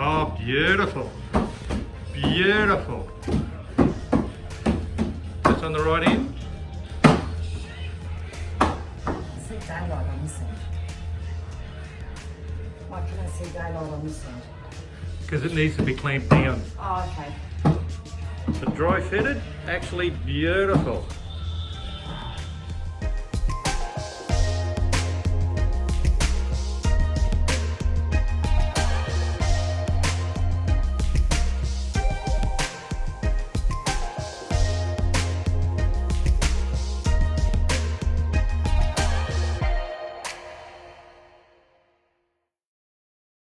Oh, beautiful. Beautiful. That's on the right end. See daylight on this end. Why can I see daylight on this end? Because it needs to be clamped down. Oh, okay. The dry fitted, actually beautiful.